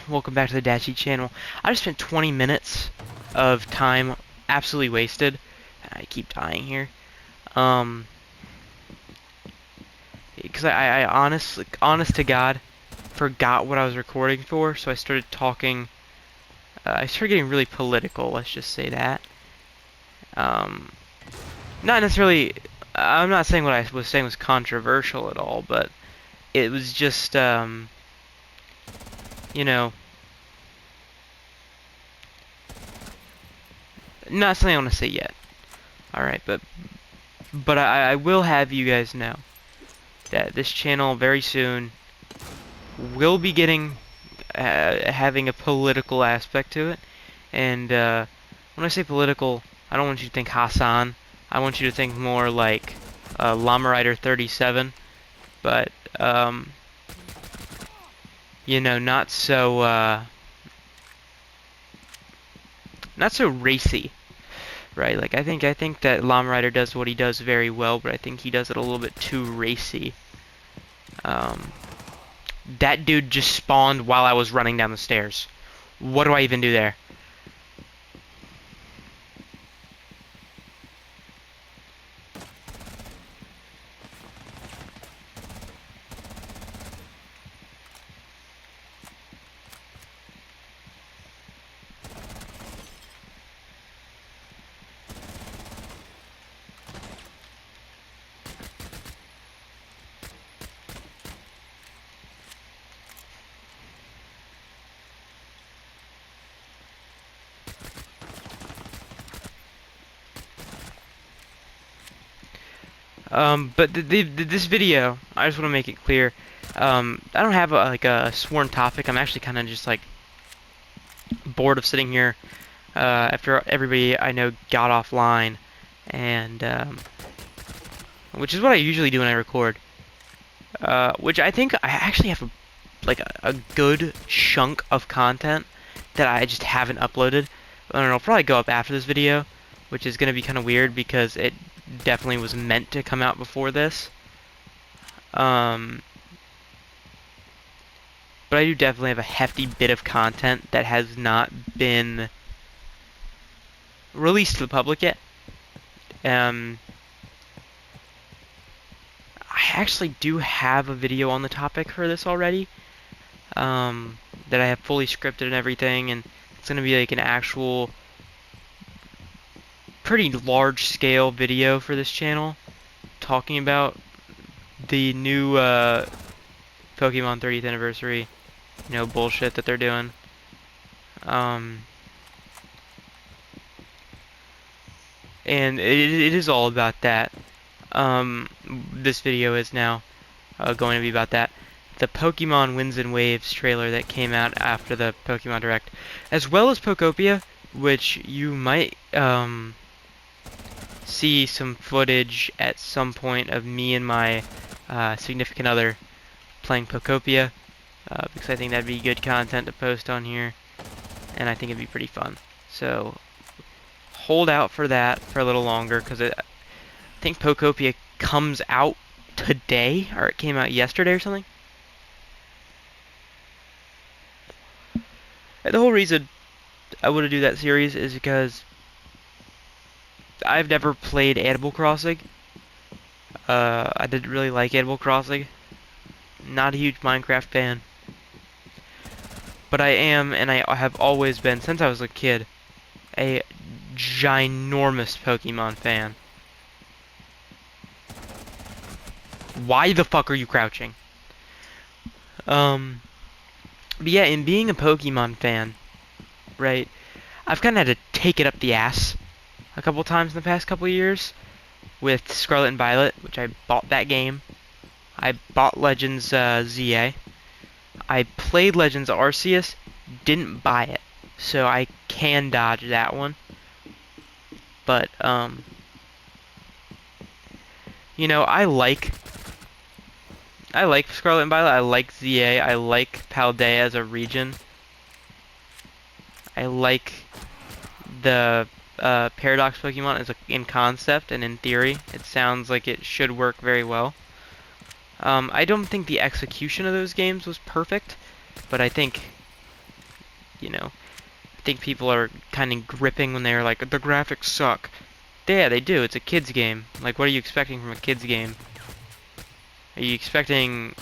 welcome back to the Dachi channel. I just spent 20 minutes of time absolutely wasted. I keep dying here. Because I honest to God, forgot what I was recording for, so I started talking, I started getting really political, let's just say that. Not necessarily, I'm not saying what I was saying was controversial at all, but it was just, you know, not something I want to say yet. Alright, but I will have you guys know that this channel very soon will be getting, having a political aspect to it. And when I say political, I don't want you to think Hassan. I want you to think more like Llama Rider 37. But, you know, not so racy. Right, like I think that Llama Rider does what he does very well, but I think he does it a little bit too racy. That dude just spawned while I was running down the stairs. What do I even do there? But this video, I just want to make it clear. I don't have like a sworn topic. I'm actually kind of just like bored of sitting here after everybody I know got offline, and which is what I usually do when I record. Which I think I actually have a good chunk of content that I just haven't uploaded. I don't know, it'll probably go up after this video, which is going to be kind of weird because it definitely was meant to come out before this. But I do definitely have a hefty bit of content that has not been released to the public yet. I actually do have a video on the topic for this already, that I have fully scripted and everything, and it's going to be like an actual pretty large scale video for this channel talking about the new Pokemon 30th anniversary, you know, bullshit that they're doing. And it is all about that. This video is now going to be about that. The Pokemon Winds and Waves trailer that came out after the Pokemon Direct, as well as Pokopia, which you might see some footage at some point of me and my significant other playing Pokopia, because I think that'd be good content to post on here, and I think it'd be pretty fun. So hold out for that for a little longer, because I think Pokopia comes out today, or it came out yesterday or something. And the whole reason I want to do that series is because I've never played Animal Crossing. I didn't really like Animal Crossing. Not a huge Minecraft fan. But I am, and I have always been, since I was a kid, a ginormous Pokemon fan. Why the fuck are you crouching? But yeah, in being a Pokemon fan, right, I've kind of had to take it up the ass a couple times in the past couple years with Scarlet and Violet, which I bought that game. I bought Legends ZA. I played Legends Arceus, didn't buy it, so I can dodge that one. But you know, I like Scarlet and Violet. I like ZA. I like Paldea as a region. I like the Paradox Pokemon in concept and in theory. It sounds like it should work very well. I don't think the execution of those games was perfect, but I think you know, I think people are kind of gripping when they're like, the graphics suck. Yeah, they do. It's a kid's game. Like, what are you expecting from a kid's game? Are you expecting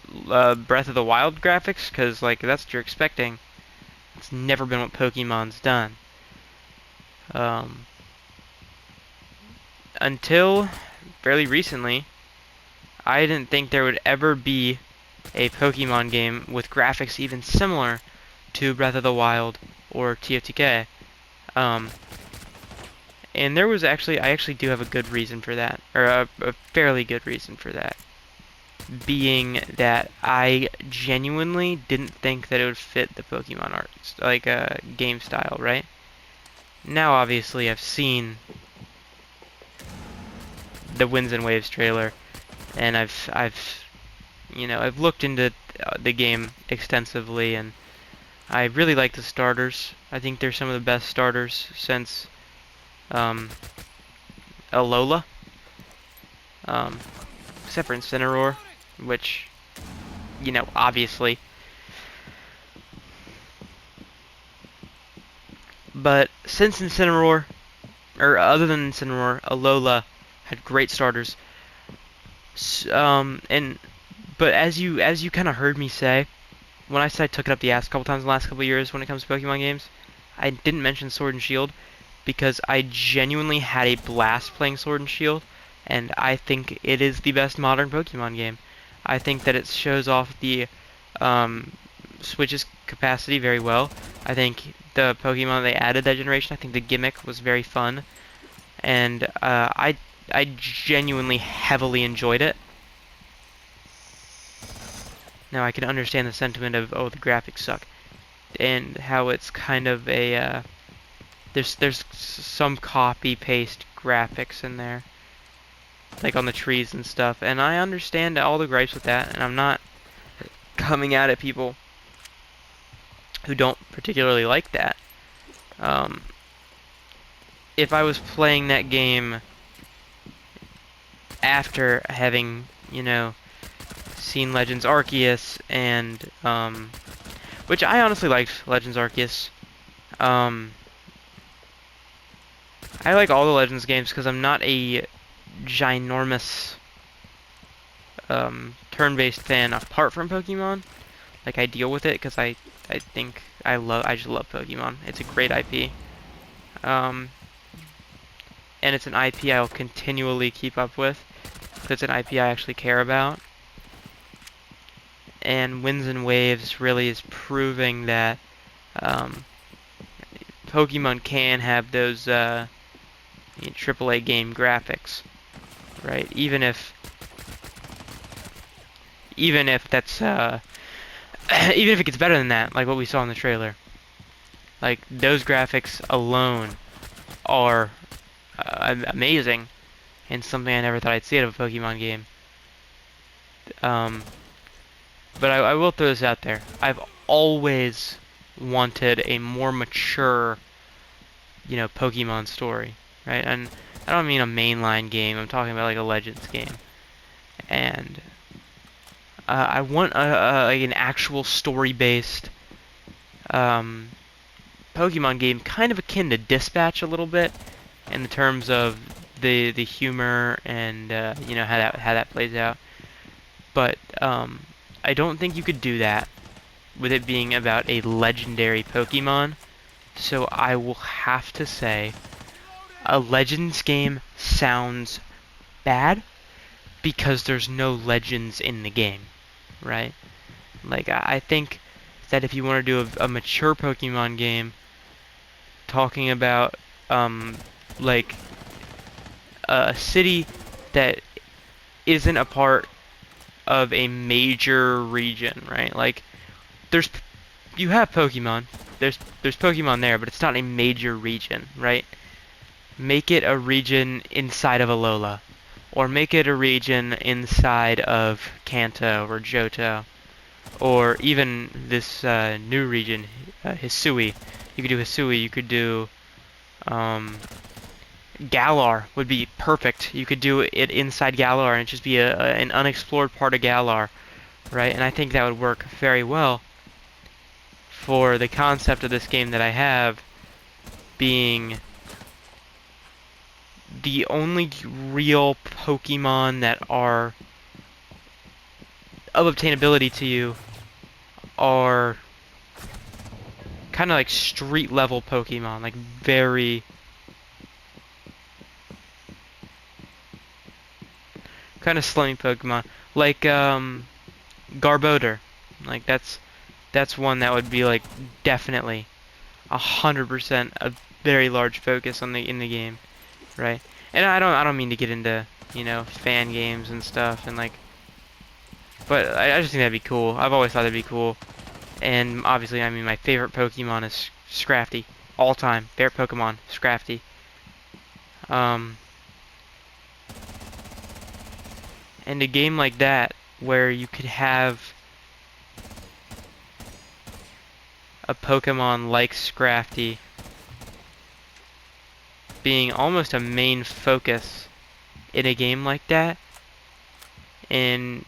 Breath of the Wild graphics? Because, like, that's what you're expecting. It's never been what Pokemon's done. Until fairly recently, I didn't think there would ever be a Pokemon game with graphics even similar to Breath of the Wild or TOTK. And there was actually, I actually do have a good reason for that, or a fairly good reason for that. Being that I genuinely didn't think that it would fit the Pokemon art, like game style, right? Now, obviously, I've seen the Winds and Waves trailer, and I've looked into the game extensively, and I really like the starters. I think they're some of the best starters since Alola, except for Incineroar, which, obviously. But since Incineroar, or other than Incineroar, Alola had great starters. But as you kind of heard me say, when I said I took it up the ass a couple times in the last couple of years when it comes to Pokemon games, I didn't mention Sword and Shield because I genuinely had a blast playing Sword and Shield, and I think it is the best modern Pokemon game. I think that it shows off the Switch's capacity very well. I think the Pokemon they added that generation, I think the gimmick was very fun, and I genuinely heavily enjoyed it. Now I can understand the sentiment of, oh, the graphics suck, and how it's kind of a there's some copy paste graphics in there, like on the trees and stuff, and I understand all the gripes with that, and I'm not coming out at people who don't particularly like that. If I was playing that game after having, seen Legends Arceus and which I honestly liked Legends Arceus. I like all the Legends games because I'm not a ginormous turn-based fan apart from Pokemon. Like, I deal with it because I think I just love Pokemon. It's a great IP. And it's an IP I'll continually keep up with because it's an IP I actually care about. And Winds and Waves really is proving that Pokemon can have those AAA game graphics, right? Even if that's even if it gets better than that, like what we saw in the trailer, like those graphics alone are amazing, and something I never thought I'd see out of a Pokemon game. But I will throw this out there. I've always wanted a more mature, Pokemon story, right? And I don't mean a mainline game. I'm talking about like a Legends game. And I want like an actual story-based Pokemon game, kind of akin to Dispatch a little bit, in the terms of the humor and how that plays out. But I don't think you could do that with it being about a legendary Pokemon. So I will have to say a Legends game sounds bad because there's no Legends in the game, right? Like, I think that if you want to do a mature Pokemon game talking about like a city that isn't a part of a major region, right? Like, you have Pokemon. There's Pokemon there, but it's not a major region, right? Make it a region inside of Alola, or make it a region inside of Kanto or Johto, or even this new region, Hisui. You could do Hisui. You could do Galar would be perfect. You could do it inside Galar and just be an unexplored part of Galar, right? And I think that would work very well for the concept of this game that I have being the only real Pokemon that are of obtainability to you are kind of like street level Pokemon, like very kind of slimy Pokemon, like Garbodor. Like that's one that would be like definitely 100% a very large focus on in the game, right? And I don't mean to get into, you know, fan games and stuff and like, but I just think that'd be cool. I've always thought that'd be cool. And obviously, I mean, my favorite Pokemon is Scrafty. All time favorite Pokemon, Scrafty. And a game like that where you could have a Pokemon like Scrafty being almost a main focus in a game like that, and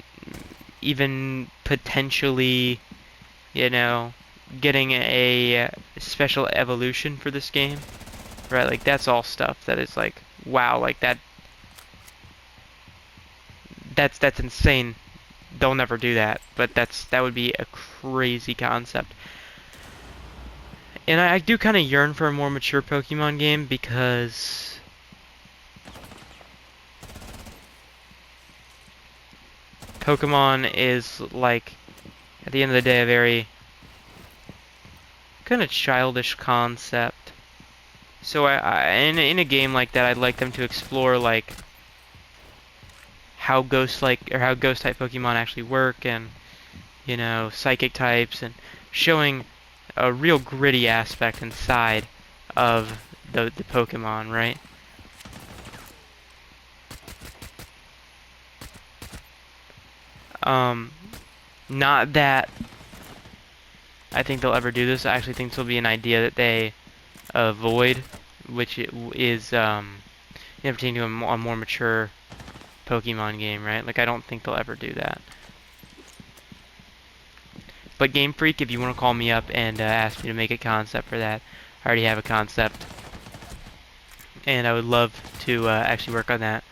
even potentially, you know, getting a special evolution for this game, right? Like that's all stuff that is like, wow, like that's insane. They'll never do that, but that would be a crazy concept. And I do kind of yearn for a more mature Pokemon game because Pokemon is like, at the end of the day, a very kind of childish concept. So in a game like that, I'd like them to explore like how ghost type Pokemon actually work, and you know, psychic types, and showing a real gritty aspect inside of the Pokemon, right? Not that I think they'll ever do this. I actually think this will be an idea that they avoid, which is pertaining to a more mature Pokemon game, right? Like, I don't think they'll ever do that. But Game Freak, if you want to call me up and ask me to make a concept for that, I already have a concept, and I would love to actually work on that.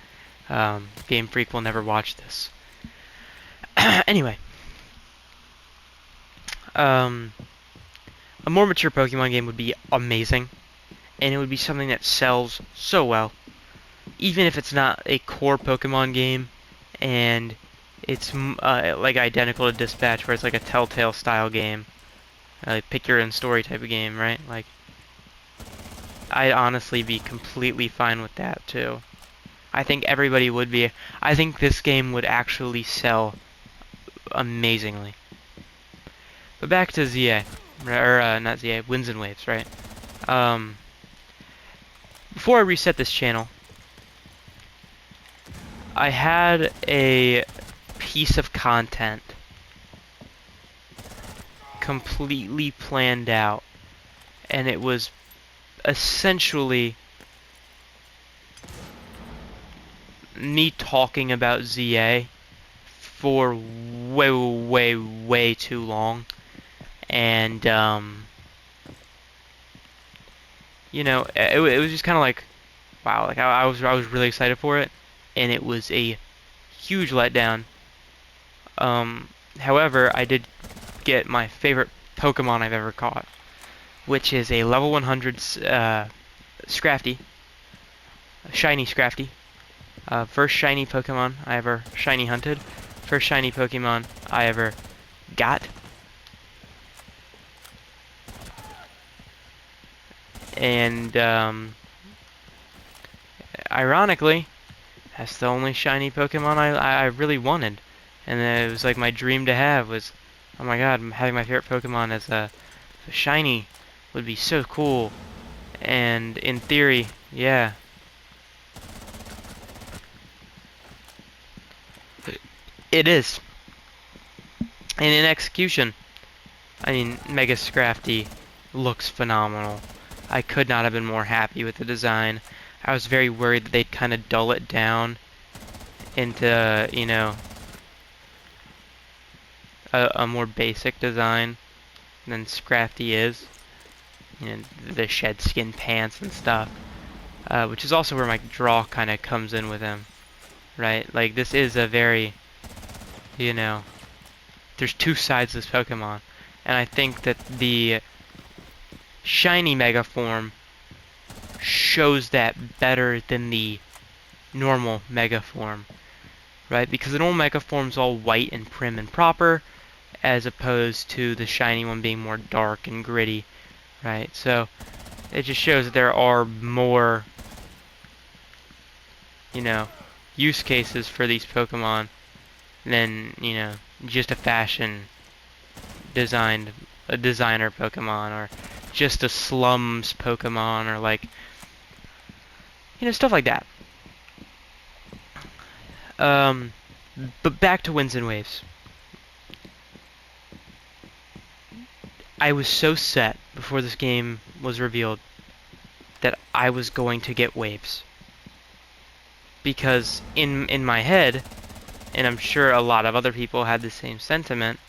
Game Freak will never watch this. Anyway, a more mature Pokemon game would be amazing, and it would be something that sells so well, even if it's not a core Pokemon game, and it's like identical to Dispatch, where it's like a Telltale style game, like pick your own story type of game, right? Like, I'd honestly be completely fine with that too. I think everybody would be. I think this game would actually sell amazingly. But back to ZA, or not ZA, Winds and Waves, right? Before I reset this channel, I had a piece of content completely planned out, and it was essentially me talking about ZA for way too long, and you know, it was just kind of like, wow, like I was really excited for it, and it was a huge letdown. However, I did get my favorite Pokemon I've ever caught, which is a level 100 Scrafty, a shiny Scrafty. First shiny Pokemon I ever shiny hunted. First shiny Pokemon I ever got. And ironically, that's the only shiny Pokemon I really wanted. And it was like my dream to have was, oh my god, having my favorite Pokemon as a shiny would be so cool. And in theory, yeah. It is. And in execution, I mean, Mega Scrafty looks phenomenal. I could not have been more happy with the design. I was very worried that they'd kind of dull it down into, you know, a more basic design. than Scrafty is. You know, the shed skin pants and stuff. Which is also where my draw kind of comes in with him. Right? Like, this is a very, you know, there's two sides to this Pokemon. And I think that the shiny Mega form shows that better than the normal Mega form. Right? Because the normal Mega form's all white and prim and proper, as opposed to the shiny one being more dark and gritty. Right? So, it just shows that there are more, you know, use cases for these Pokemon than, you know, just a designer Pokemon, or just a slums Pokemon, or like, you know, stuff like that. But back to Winds and Waves. I was so set before this game was revealed that I was going to get Waves. Because in my head, and I'm sure a lot of other people had the same sentiment,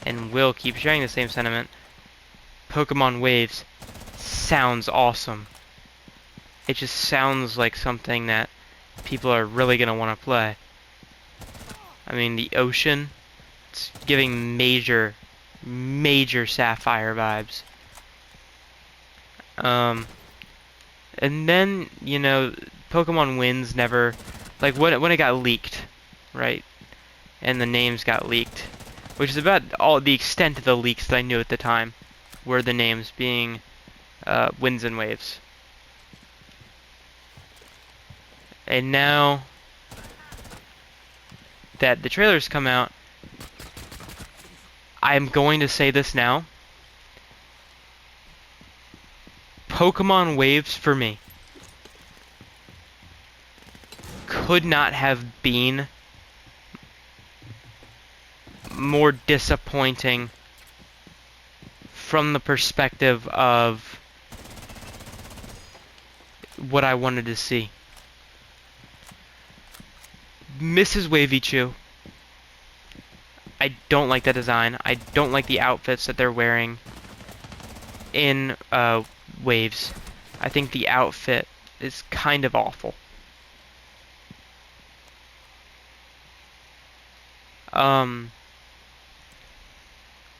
and will keep sharing the same sentiment, Pokemon Waves sounds awesome. It just sounds like something that people are really going to want to play. I mean, the ocean, it's giving major Sapphire vibes. And then, you know, Pokemon Winds never, like, when it got leaked, right? And the names got leaked, which is about all the extent of the leaks that I knew at the time, were the names being Winds and Waves. And now that the trailers come out, I'm going to say this now. Pokemon Waves, for me, could not have been more disappointing from the perspective of what I wanted to see. Mrs. Wavy I don't like the design. I don't like the outfits that they're wearing in Waves. I think the outfit is kind of awful.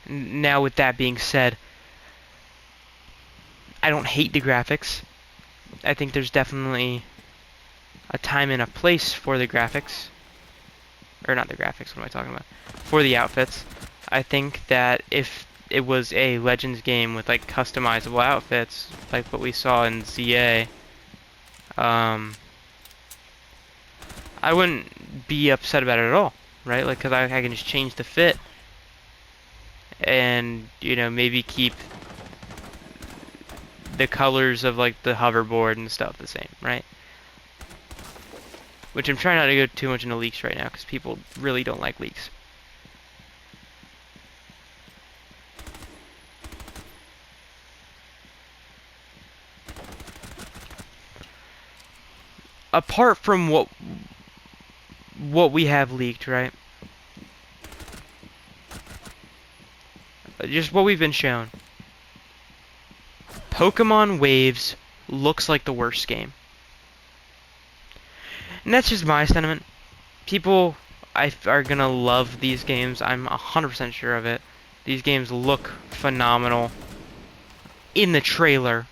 Now with that being said, I don't hate the graphics. I think there's definitely a time and a place for the graphics. Or not the graphics, what am I talking about? For the outfits. I think that if it was a Legends game with like customizable outfits, like what we saw in ZA, I wouldn't be upset about it at all, right? Like, cause I can just change the fit, and you know, maybe keep the colors of like the hoverboard and stuff the same, right? Which I'm trying not to go too much into leaks right now, because people really don't like leaks. Apart from what we have leaked, right? Just what we've been shown. Pokemon Waves looks like the worst game. And that's just my sentiment. People are gonna love these games. I'm 100% sure of it. These games look phenomenal in the trailer.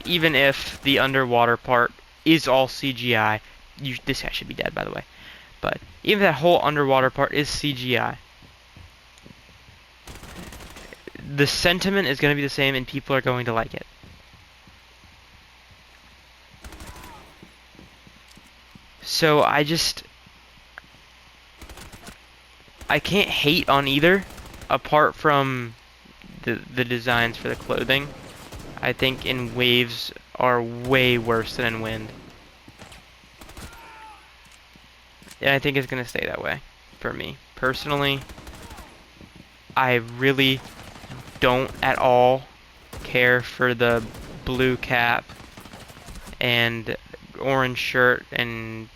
Even if the underwater part is all CGI. This guy should be dead, by the way. But even if that whole underwater part is CGI, the sentiment is going to be the same and people are going to like it. So I can't hate on either, apart from the designs for the clothing. I think in Waves are way worse than in Wind. And I think it's going to stay that way for me. Personally, I really don't at all care for the blue cap and orange shirt and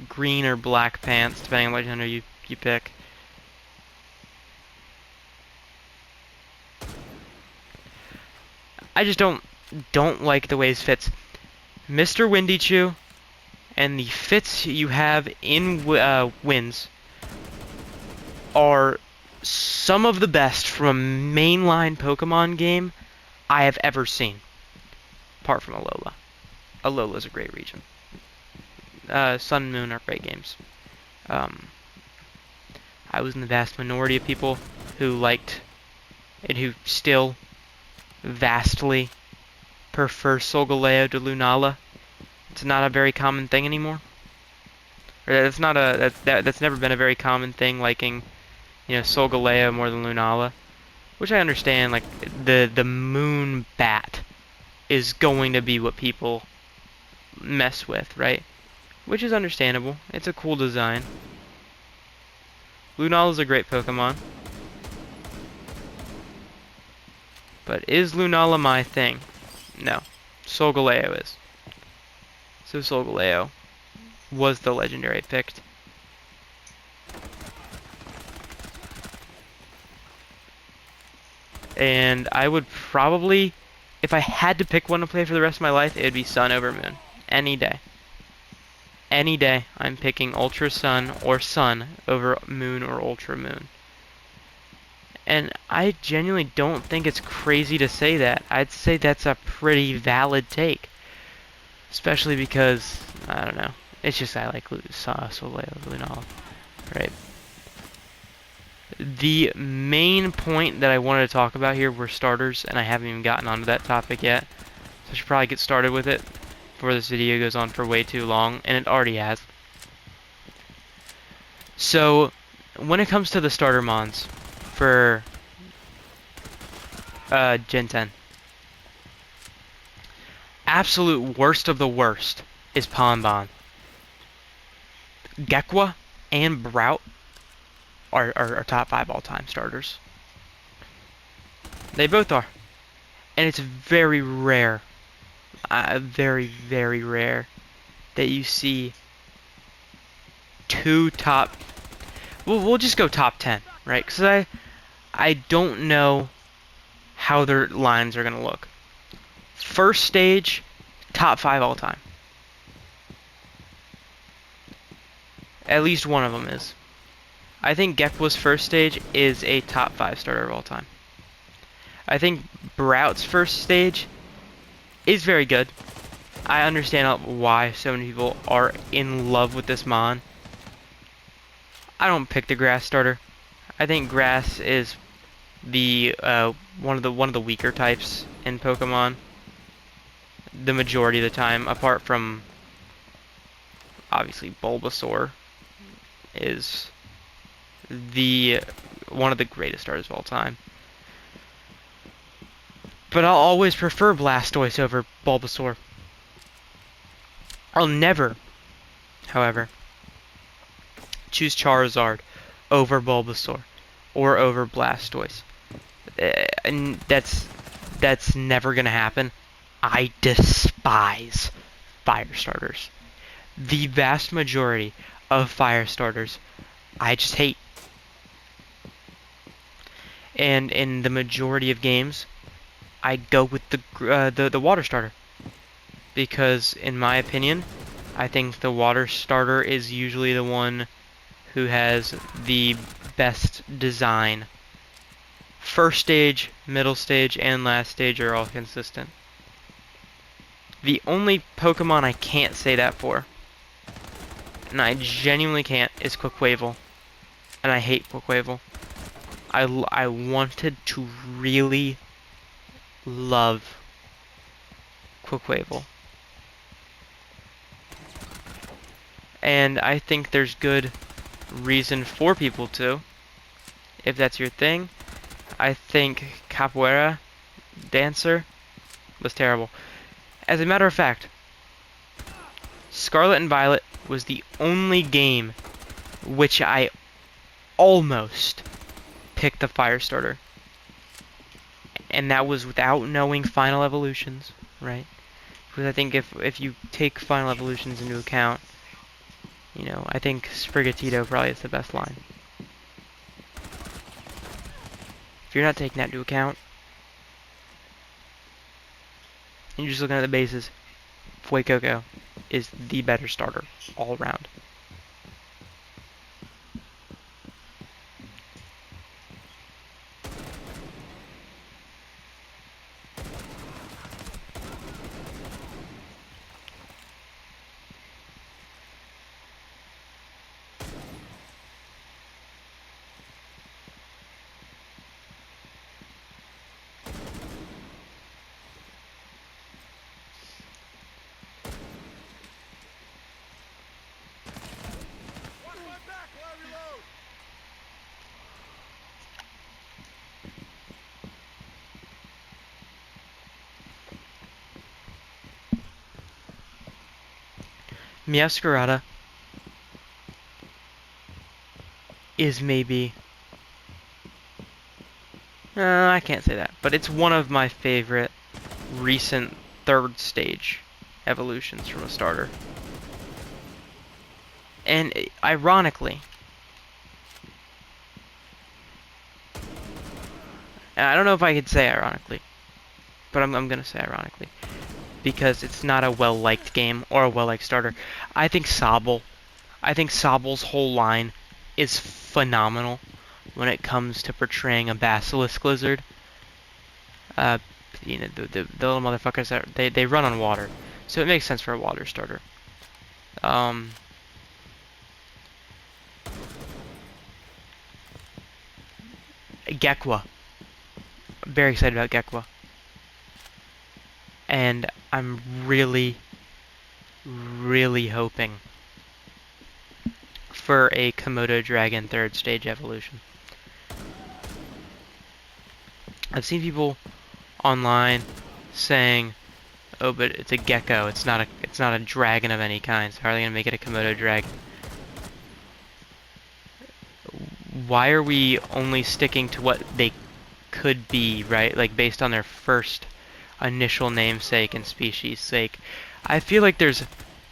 green or black pants, depending on what gender you pick. I just don't like the way his fits. Mr. Windy Chew and the fits you have in wins are some of the best from a mainline Pokemon game I have ever seen. Apart from Alola. Alola's a great region. Sun and Moon are great games. I was in the vast minority of people who liked and who still vastly prefer Solgaleo to Lunala. It's not a very common thing anymore. Or that's not that's never been a very common thing, liking, Solgaleo more than Lunala. Which I understand, like the moon bat is going to be what people mess with, right? Which is understandable. It's a cool design. Lunala's a great Pokemon. But is Lunala my thing? No. Solgaleo is. So Solgaleo was the legendary picked. And I would probably, if I had to pick one to play for the rest of my life, it would be Sun over Moon. Any day. Any day, I'm picking Ultra Sun or Sun over Moon or Ultra Moon. And I genuinely don't think it's crazy to say that. I'd say that's a pretty valid take. Especially because, I don't know, it's just I like Solgaleo, Lunala, right? The main point that I wanted to talk about here were starters, and I haven't even gotten onto that topic yet. So I should probably get started with it before this video goes on for way too long, and it already has. So, when it comes to the starter mons for Gen 10, absolute worst of the worst is Ponbon. Gekwa and Brout are top 5 all-time starters. They both are. And it's very rare, very, very rare, that you see two top... We'll just go top 10, right? Because I don't know how their lines are going to look. First stage, top 5 all-time. At least one of them is. I think Gekwa's first stage is a top 5 starter of all time. I think Brout's first stage is very good. I understand why so many people are in love with this mon. I don't pick the grass starter. I think grass is the one of the weaker types in Pokemon. The majority of the time, apart from obviously Bulbasaur, is one of the greatest starters of all time. But I'll always prefer Blastoise over Bulbasaur. I'll never, however, choose Charizard over Bulbasaur or over Blastoise. And that's never gonna happen. I despise fire starters. The vast majority of fire starters I just hate. And in the majority of games, I go with the water starter, because in my opinion, I think the water starter is usually the one who has the best design. First stage, middle stage, and last stage are all consistent. The only Pokemon I can't say that for, and I genuinely can't, is Quaquaval. And I hate Quaquaval. I wanted to really love Quaquaval. And I think there's good reason for people to, if that's your thing. I think Capoeira Dancer was terrible. As a matter of fact, Scarlet and Violet was the only game which I almost picked the fire starter. And that was without knowing Final Evolutions, right? Because I think if you take Final Evolutions into account, I think Sprigatito probably is the best line. If you're not taking that into account, and you're just looking at the bases, Fuecoco is the better starter all around. Meowscarada is maybe... I can't say that, but it's one of my favorite recent third stage evolutions from a starter. And ironically, and I don't know if I could say ironically, but I'm gonna say ironically, because it's not a well-liked game or a well-liked starter. I think Sobble's whole line is phenomenal when it comes to portraying a basilisk lizard. You know, the little motherfuckers that they run on water, so it makes sense for a water starter. Gekwa. Very excited about Gekwa. And I'm really, really hoping for a Komodo Dragon third stage evolution. I've seen people online saying, "Oh, but it's a gecko. It's not a dragon of any kind. So how are they gonna make it a Komodo dragon?" Why are we only sticking to what they could be, right? Like based on their first initial namesake and species sake. I feel like there's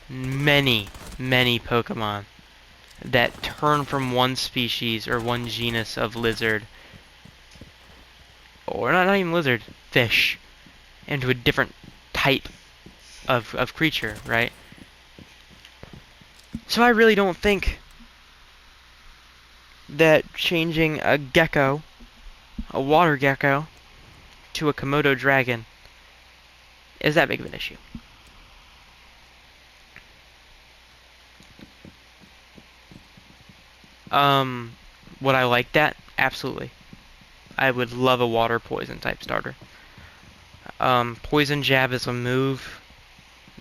many Pokemon that turn from one species or one genus of lizard, or not even lizard, fish, into a different type of creature, right? So I really don't think that changing a gecko, a water gecko, to a Komodo dragon is that big of an issue. Would I like that? Absolutely. I would love a water poison type starter. Poison Jab is a move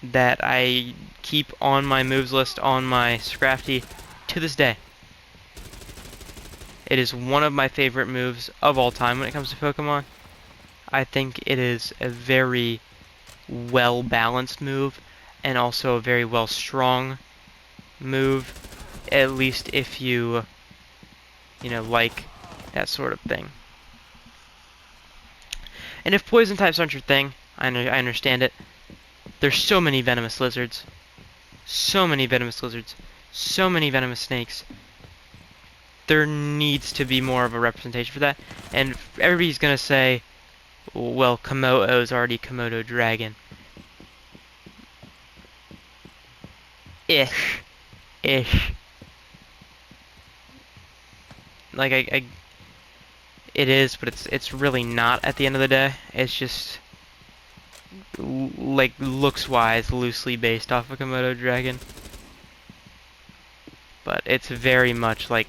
that I keep on my moves list on my Scrafty to this day. It is one of my favorite moves of all time when it comes to Pokemon. I think it is a very well-balanced move and also a very well-strong move, at least if you like that sort of thing. And if poison types aren't your thing, I understand it. There's so many venomous lizards. So many venomous lizards. So many venomous snakes. There needs to be more of a representation for that. And everybody's gonna say, well, Komodo's already Komodo Dragon. Ish. Like, it is, but it's really not at the end of the day. It's just, like, looks-wise, loosely based off of Komodo Dragon. But it's very much, like,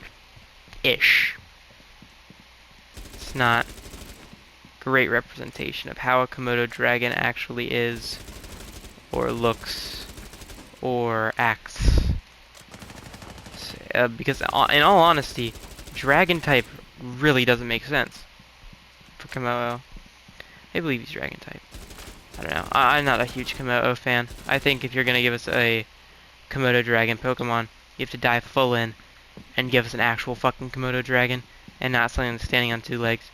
ish. It's not great representation of how a Komodo Dragon actually is, or looks, or acts. Because, in all honesty, Dragon type really doesn't make sense for Komodo. I believe he's Dragon type. I don't know. I'm not a huge Komodo fan. I think if you're gonna give us a Komodo Dragon Pokemon, you have to dive full in and give us an actual fucking Komodo Dragon, and not something that's standing on two legs.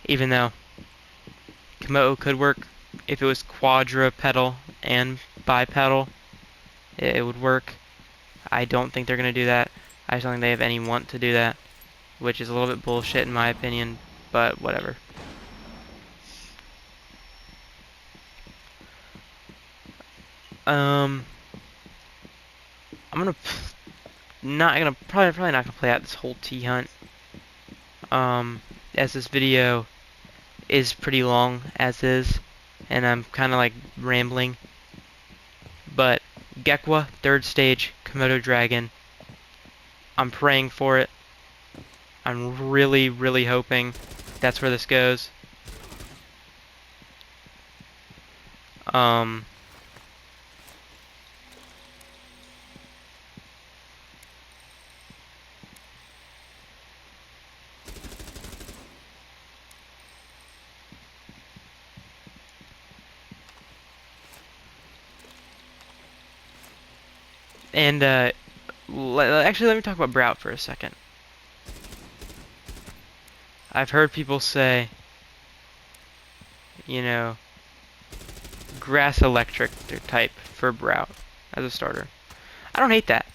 Even though Komodo could work if it was quadrupedal and bipedal, it would work. I don't think they're gonna do that. I just don't think they have any want to do that, which is a little bit bullshit in my opinion, but whatever. I'm gonna probably not gonna play out this whole T hunt. As this video is pretty long as is, and I'm kind of like rambling. But Gekwa, third stage, Komodo Dragon. I'm praying for it. I'm really, really hoping that's where this goes. Um, and actually, let me talk about Brout for a second. I've heard people say, you know, grass electric type for Brout as a starter. I don't hate that.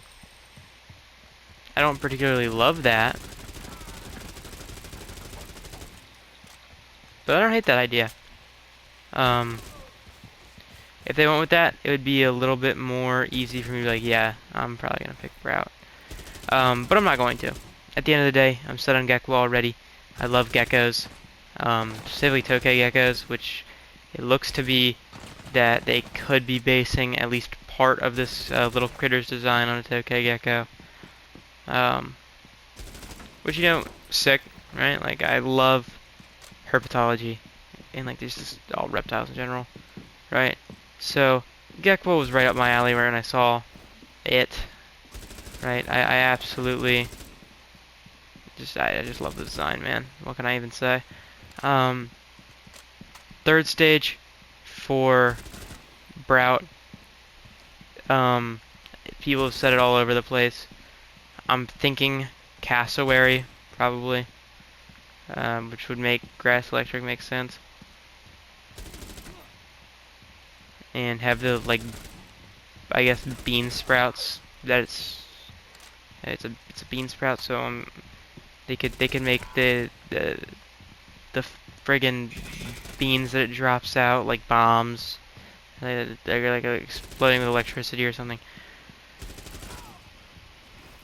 I don't particularly love that, but I don't hate that idea. If they went with that, it would be a little bit more easy for me to be like, yeah, I'm probably gonna pick Brout. But I'm not going to. At the end of the day, I'm set on Gekwa already. I love geckos, specifically tokay geckos, which it looks to be that they could be basing at least part of this little critter's design on a tokay gecko. Which, you know, sick, right? Like, I love herpetology, and like, there's just all reptiles in general, right? So, Gekwa was right up my alley when I saw it, right? I absolutely I just love the design, man. What can I even say? Third stage for Brout. People have said it all over the place. I'm thinking cassowary, probably, which would make grass electric make sense. And have the, like, I guess bean sprouts. That it's a bean sprout, so they could make the friggin' beans that it drops out like bombs. They're like exploding with electricity or something.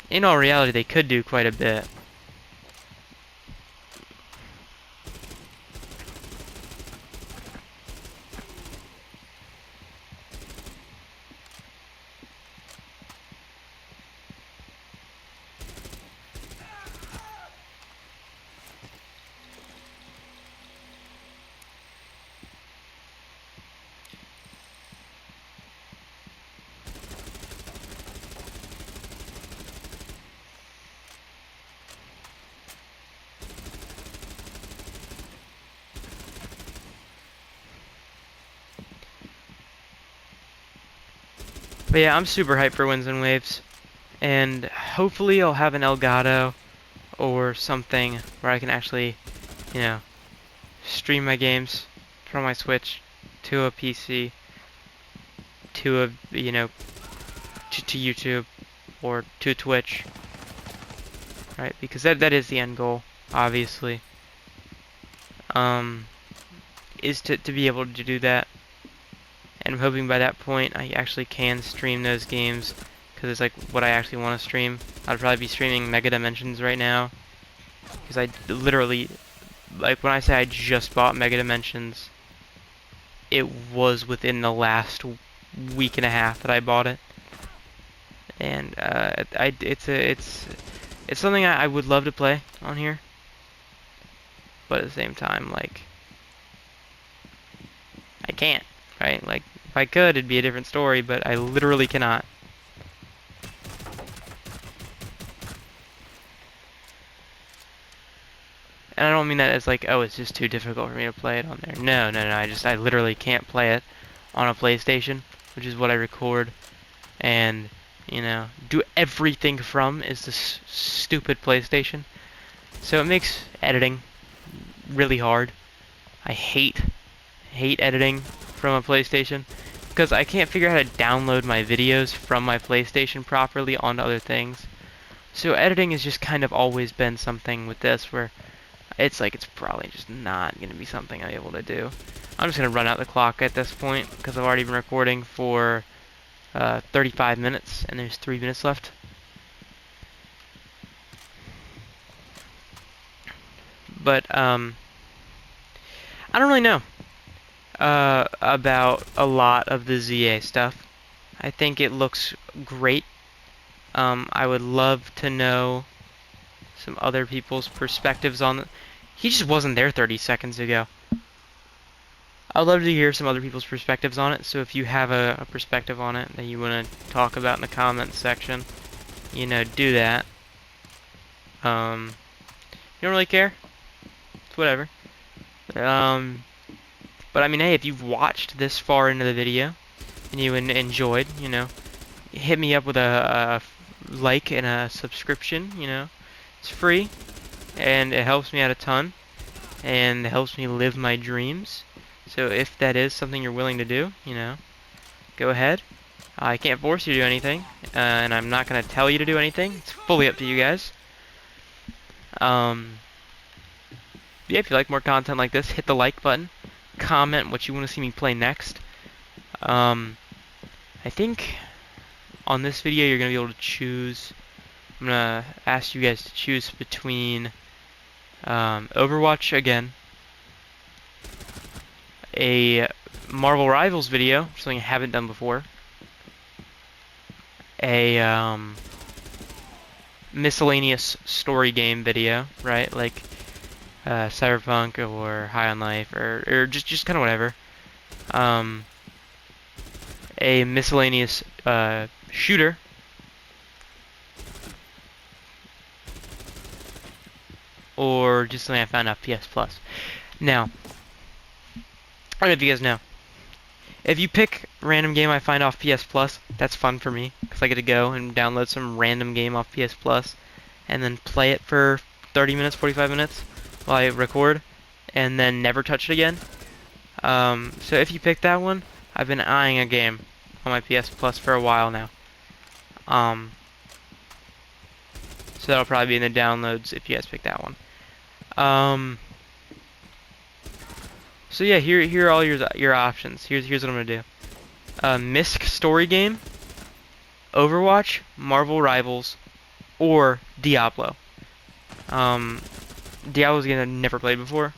In all reality, they could do quite a bit. But yeah, I'm super hyped for Winds and Waves. And hopefully I'll have an Elgato or something where I can actually, you know, stream my games from my Switch to a PC, to a, you know, to YouTube or to Twitch, right? Because that is the end goal, obviously. Is to be able to do that. And I'm hoping by that point I actually can stream those games, because it's like what I actually want to stream. I'd probably be streaming Mega Dimensions right now, because I literally, like, when I say I just bought Mega Dimensions, it was within the last week and a half that I bought it. And it's something I would love to play on here, but at the same time, like, I can't, right? Like, if I could, it'd be a different story, but I literally cannot. And I don't mean that as like, oh, it's just too difficult for me to play it on there. No, no, no, I literally can't play it on a PlayStation, which is what I record and, you know, do everything from, is this stupid PlayStation. So it makes editing really hard. I hate editing from a PlayStation, because I can't figure out how to download my videos from my PlayStation properly onto other things. So editing has just kind of always been something with this where it's like, it's probably just not going to be something I'm able to do. I'm just going to run out the clock at this point, because I've already been recording for 35 minutes, and there's 3 minutes left. But I don't really know about a lot of the ZA stuff. I think it looks great. I would love to know some other people's perspectives on it. He just wasn't there 30 seconds ago. I'd love to hear some other people's perspectives on it, so if you have a perspective on it that you want to talk about in the comments section, you know, do that. You don't really care? It's whatever. But I mean, hey, if you've watched this far into the video, and you enjoyed, you know, hit me up with a like and a subscription, you know. It's free, and it helps me out a ton, and it helps me live my dreams. So if that is something you're willing to do, you know, go ahead. I can't force you to do anything, and I'm not going to tell you to do anything. It's fully up to you guys. Yeah, if you like more content like this, hit the like button. Comment what you want to see me play next. I think on this video you're going to be able to choose. I'm going to ask you guys to choose between Overwatch again, a Marvel Rivals video, something I haven't done before, a miscellaneous story game video, right, like Cyberpunk or High on Life, or just kind of whatever, a miscellaneous shooter, or just something I found off PS Plus. Now, I don't know if you guys know. If you pick random game I find off PS Plus, that's fun for me, because I get to go and download some random game off PS Plus, and then play it for 30 minutes, 45 minutes, while I record, and then never touch it again. So if you pick that one, I've been eyeing a game on my PS Plus for a while now. So that'll probably be in the downloads if you guys pick that one. So yeah, here are all your options. Here's what I'm gonna do. Misc story game, Overwatch, Marvel Rivals, or Diablo. Diablo's a game I've never played before.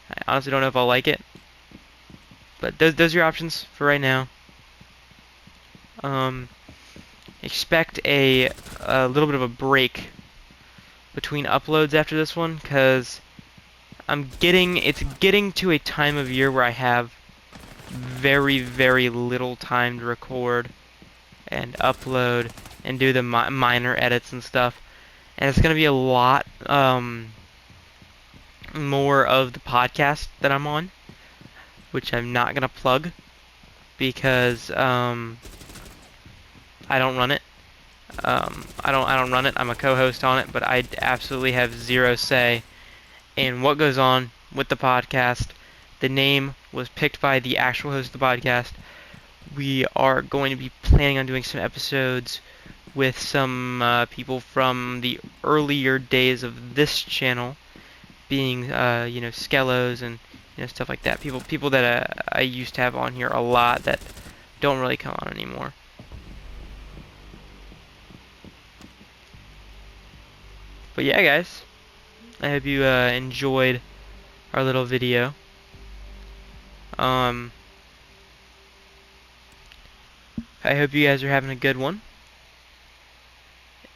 I honestly don't know if I'll like it. But those are your options for right now. Expect a little bit of a break between uploads after this one, because it's getting to a time of year where I have very, very little time to record and upload and do the minor edits and stuff. And it's going to be a lot more of the podcast that I'm on, which I'm not going to plug because I don't run it. I don't run it. I'm a co-host on it, but I absolutely have zero say in what goes on with the podcast. The name was picked by the actual host of the podcast. We are going to be planning on doing some episodes with some people from the earlier days of this channel, being you know, Skellos and you know, stuff like that. People that I used to have on here a lot that don't really come on anymore. But yeah, guys, I hope you enjoyed our little video. I hope you guys are having a good one.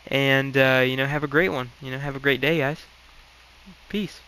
And, you know, have a great one. You know, have a great day, guys. Peace.